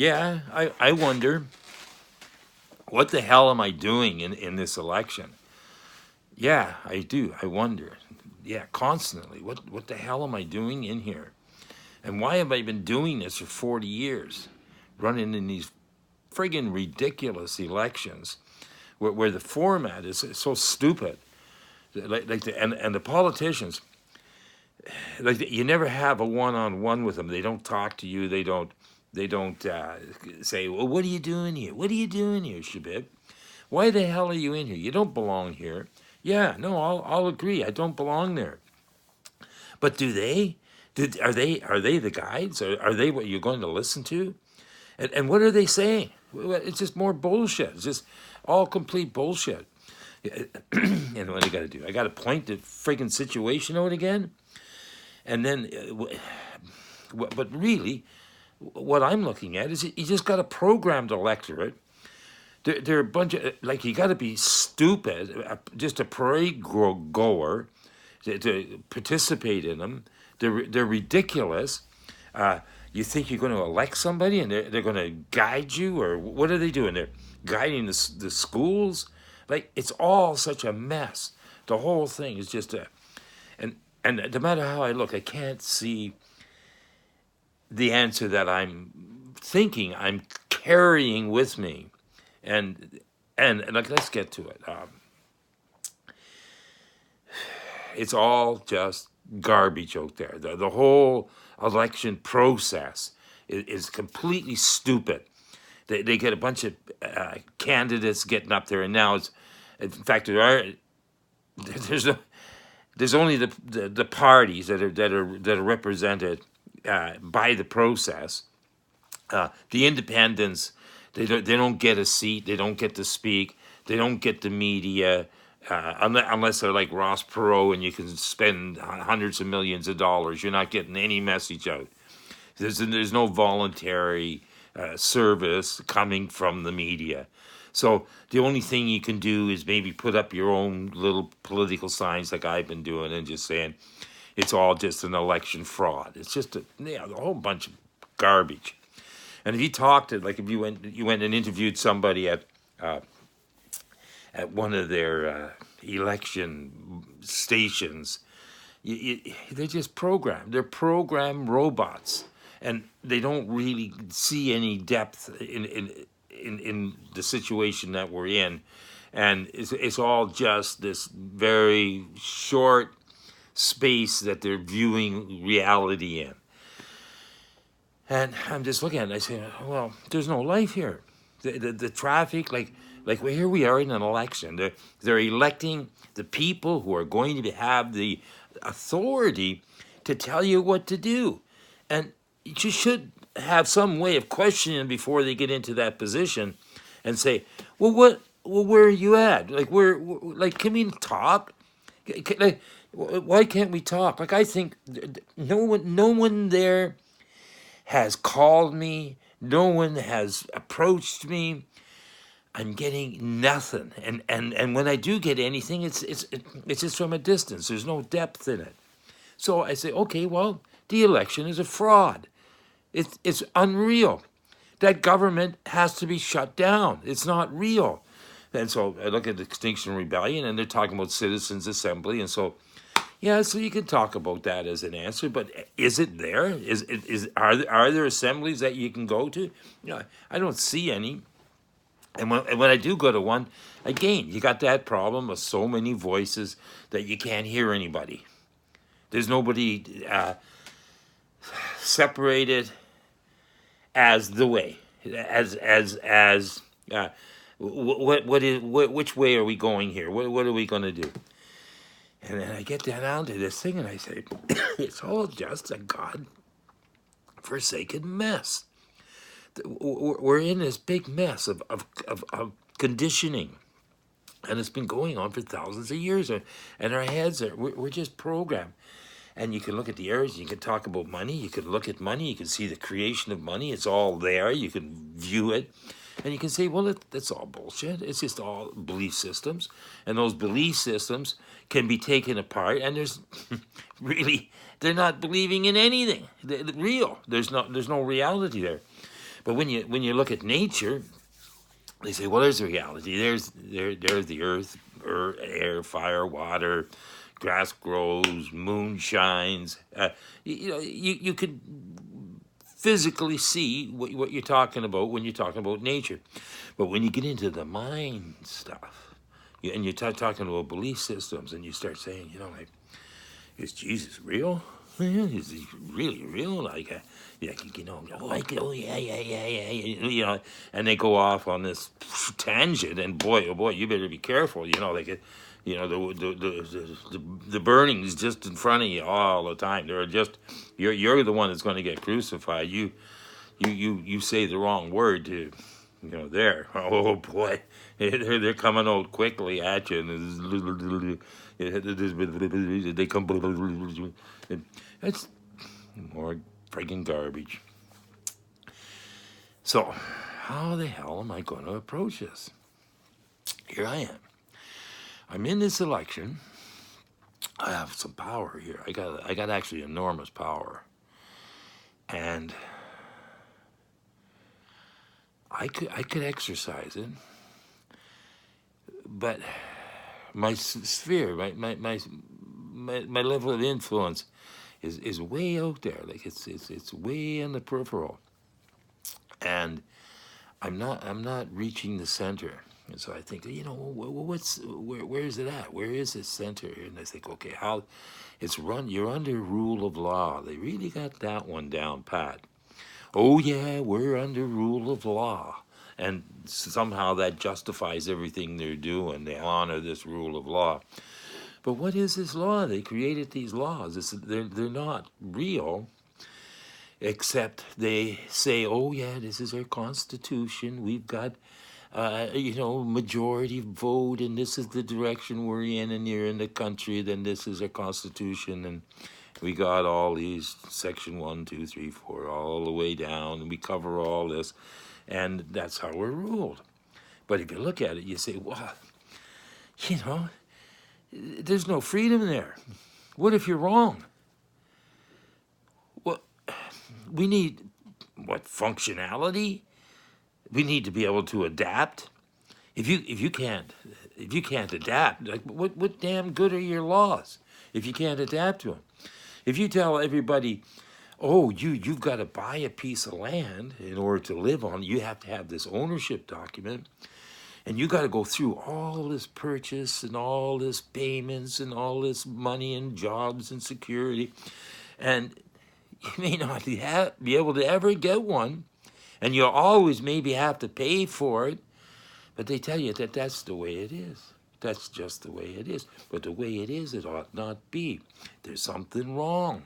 Yeah, I wonder, what the hell am I doing in this election? Yeah, I do. I wonder. Yeah, constantly. What the hell am I doing in here? And why have I been doing this for 40 years? Running in these friggin' ridiculous elections where the format is so stupid. And the politicians, you never have a one-on-one with them. They don't talk to you. They don't say, well, what are you doing here? What are you doing here, Shebib? Why the hell are you in here? You don't belong here. Yeah, no, I'll agree. I don't belong there. But do they? Are they the guides? Are they what you're going to listen to? And what are they saying? It's just more bullshit. It's just all complete bullshit. And what I got to do? I got to point the friggin' situation out again? And then, but really, what I'm looking at is you just got a programmed electorate. They're a bunch of, like, you got to be stupid, just a parade goer to participate in them. They're ridiculous. You think you're going to elect somebody and they're going to guide you, or what are they doing? They're guiding the schools. Like, it's all such a mess. The whole thing is just and no matter how I look, I can't see the answer that I'm thinking I'm carrying with me. And like, let's get to it. It's all just garbage out there. The whole election process is completely stupid. They get a bunch of candidates getting up there, and now it's, in fact, there's only the parties that are represented by the process. The independents, they don't get a seat, they don't get to speak, they don't get the media, unless they're like Ross Perot and you can spend hundreds of millions of dollars. You're not getting any message out. There's no voluntary service coming from the media. So the only thing you can do is maybe put up your own little political signs like I've been doing and just saying it's all just an election fraud. It's just a whole bunch of garbage. And if you talked to, like, if you went and interviewed somebody at one of their election stations, they're just programmed. They're programmed robots, and they don't really see any depth in the situation that we're in, and it's all just this very short space that they're viewing reality in. And I'm just looking at it and I say, well, there's no life here. The traffic, like here we are in an election. They're electing the people who are going to have the authority to tell you what to do. And you should have some way of questioning before they get into that position and say, well, where are you at? Like, can we talk? Like, why can't we talk? Like, I think no one there has called me. No one has approached me. I'm getting nothing. And when I do get anything, it's just from a distance. There's no depth in it. So I say, okay, well, the election is a fraud. It's unreal. That government has to be shut down. It's not real. And so I look at the Extinction Rebellion, and they're talking about citizens' assembly, and so, yeah, so you can talk about that as an answer, but is it there? Are there assemblies that you can go to? I don't see any. And when I do go to one, again, you got that problem of so many voices that you can't hear anybody. There's nobody separated as the way, which way are we going here? What are we going to do? And then I get down to this thing and I say, it's all just a God-forsaken mess. We're in this big mess of conditioning. And it's been going on for thousands of years. And our heads we're just programmed. And you can look at the areas, you can talk about money, you can look at money, you can see the creation of money, it's all there, you can view it. And you can say, well, that's all bullshit. It's just all belief systems. And those belief systems can be taken apart, and there's really, they're not believing in anything real. There's no reality there. But when you look at nature, they say, well, there's reality. There's the earth, air, fire, water, grass grows, moon shines. You could physically see what you're talking about when you're talking about nature. But when you get into the mind stuff, and you're talking about belief systems, and you start saying, like, is Jesus real? Is he really real? Like, oh yeah, and they go off on this tangent, and boy, oh boy, you better be careful, like, the burning is just in front of you all the time. They're just, you're the one that's going to get crucified. You say the wrong word to, there. Oh boy, they're coming out quickly at you, and they come. It's more friggin' garbage. So, how the hell am I going to approach this? Here I am. I'm in this election. I have some power here. I got actually enormous power, and I could exercise it, but my sphere, my level of influence is way out there. Like it's way in the peripheral, and I'm not reaching the center. And so I think, where is it at? Where is this center? And I think, okay, how it's run? You're under rule of law. They really got that one down pat. Oh yeah, we're under rule of law, and somehow that justifies everything they're doing. They honor this rule of law. But what is this law? They created these laws. They're not real, except they say, oh yeah, this is our Constitution. We've got, majority vote, and this is the direction we're in, and you're in the country, then this is our Constitution, and we got all these section 1, 2, 3, 4, all the way down, and we cover all this, and that's how we're ruled. But if you look at it, you say, well, there's no freedom there. What if you're wrong? Well, we need, functionality? We need to be able to adapt. If you can't adapt, like what damn good are your laws if you can't adapt to them? If you tell everybody, oh, you've got to buy a piece of land in order to live on it, you have to have this ownership document, and you got to go through all this purchase and all this payments and all this money and jobs and security, and you may not be able to ever get one, and you'll always maybe have to pay for it, but they tell you that that's the way it is. That's just the way it is. But the way it is, it ought not be. There's something wrong.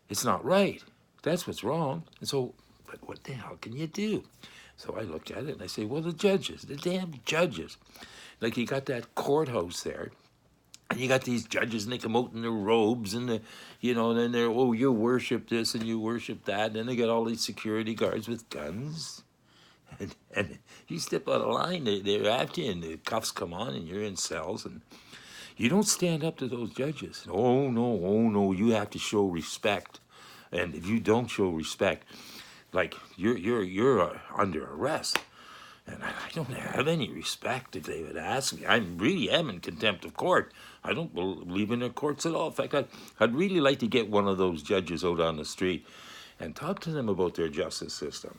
It's not right. That's what's wrong. And so, but what the hell can you do? So I look at it and I say, well, the damn judges. Like you got that courthouse there, and you got these judges, and they come out in their robes, and then they're, oh, you worship this and you worship that, and then they got all these security guards with guns, and you step out of line, they're after you, and the cuffs come on, and you're in cells, and you don't stand up to those judges. Oh no, you have to show respect, and if you don't show respect, like you're under arrest. And I don't have any respect if they would ask me. I really am in contempt of court. I don't believe in their courts at all. In fact, I'd really like to get one of those judges out on the street and talk to them about their justice system.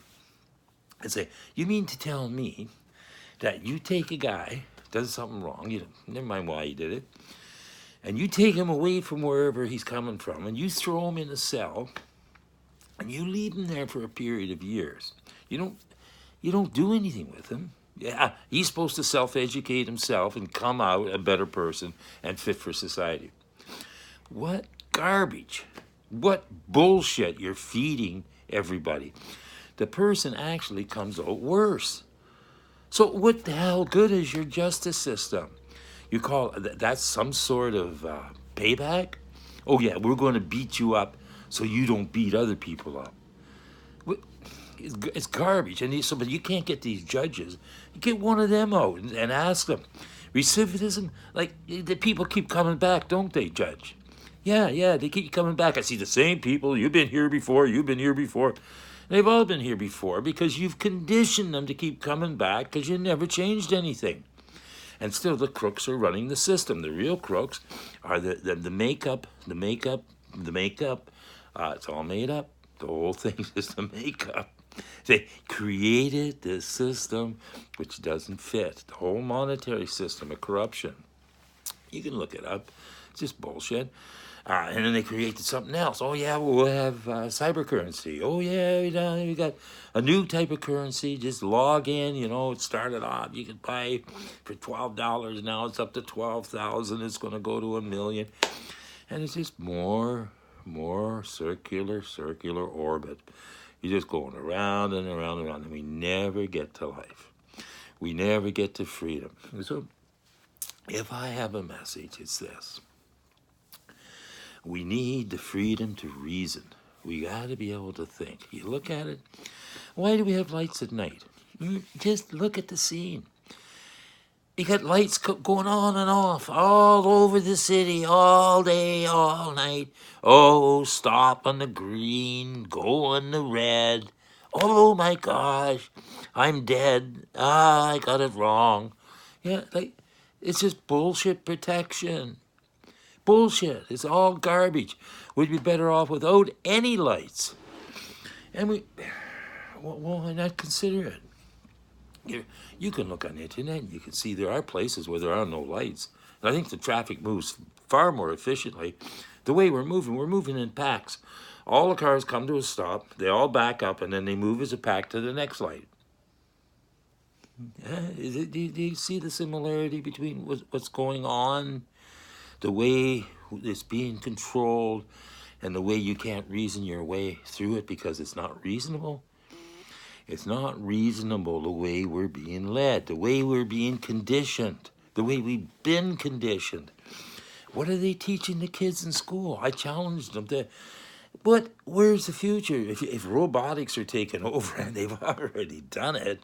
And say, you mean to tell me that you take a guy, does something wrong, never mind why he did it, and you take him away from wherever he's coming from, and you throw him in a cell, and you leave him there for a period of years. You don't do anything with him. Yeah, he's supposed to self-educate himself and come out a better person and fit for society. What garbage. What bullshit you're feeding everybody. The person actually comes out worse. So what the hell good is your justice system? You call that's some sort of payback? Oh yeah, we're going to beat you up so you don't beat other people up. It's garbage, but you can't get these judges. You get one of them out and ask them. Recidivism, like the people keep coming back, don't they, Judge? Yeah, they keep coming back. I see the same people. You've been here before. They've all been here before because you've conditioned them to keep coming back because you never changed anything. And still the crooks are running the system. The real crooks are the makeup, the makeup, the makeup. It's all made up. The whole thing is the makeup. They created this system which doesn't fit. The whole monetary system of corruption. You can look it up. It's just bullshit. And then they created something else. Oh, yeah, we'll have cyber currency. Oh, yeah, we got a new type of currency. Just log in, it started off. You could buy for $12. Now it's up to $12,000. It's going to go to $1 million. And it's just more circular orbit. You're just going around and around and around. And we never get to life. We never get to freedom. So if I have a message, it's this. We need the freedom to reason. We got to be able to think. You look at it. Why do we have lights at night? Just look at the scene. You got lights going on and off all over the city, all day, all night. Oh, stop on the green, go on the red. Oh my gosh, I'm dead. I got it wrong. Yeah, it's just bullshit protection. Bullshit. It's all garbage. We'd be better off without any lights. And why not consider it? You can look on the internet and you can see there are places where there are no lights. And I think the traffic moves far more efficiently. The way we're moving in packs. All the cars come to a stop, they all back up, and then they move as a pack to the next light. Do you see the similarity between what's going on? The way it's being controlled and the way you can't reason your way through it because it's not reasonable. It's not reasonable the way we're being led, the way we're being conditioned, the way we've been conditioned. What are they teaching the kids in school? I challenged them to, but where's the future? If robotics are taking over, and they've already done it,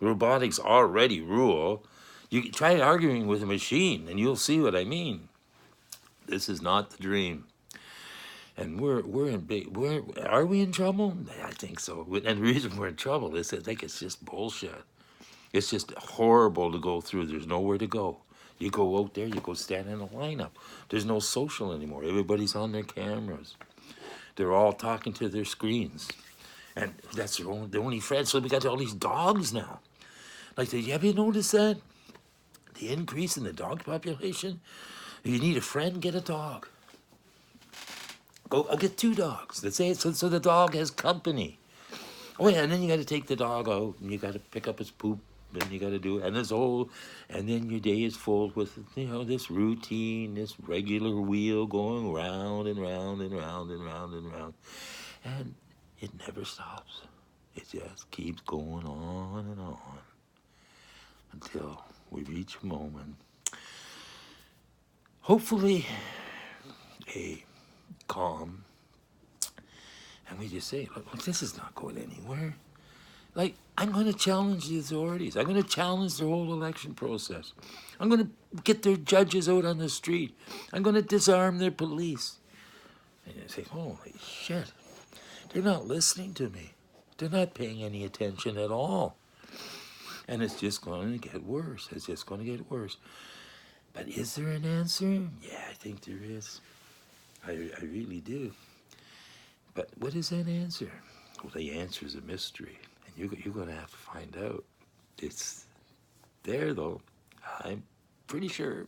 robotics already rule, you can try arguing with a machine and you'll see what I mean. This is not the dream. And are we in trouble? I think so. And the reason we're in trouble is I think it's just bullshit. It's just horrible to go through. There's nowhere to go. You go out there, you go stand in a lineup. There's no social anymore. Everybody's on their cameras. They're all talking to their screens. And that's the only friends. So we got all these dogs now. Have you noticed that? The increase in the dog population? If you need a friend, get a dog. I'll get 2 dogs. Let's say so the dog has company. Oh yeah, and then you got to take the dog out, and you got to pick up his poop, and you got to do it, and and then your day is full with this routine, this regular wheel going round and round and round and round and round, and it never stops. It just keeps going on and on until we reach a moment. Hopefully, a calm, and we just say, look, this is not going anywhere. I'm going to challenge the authorities. I'm going to challenge their whole election process. I'm going to get their judges out on the street. I'm going to disarm their police. And you say, holy shit, they're not listening to me. They're not paying any attention at all. And it's just going to get worse. It's just going to get worse. But is there an answer? Yeah, I think there is. I really do. But what is that answer? Well, the answer is a mystery. And you're going to have to find out. It's there, though. I'm pretty sure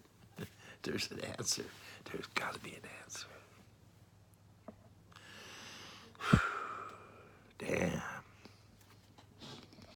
there's an answer. There's got to be an answer.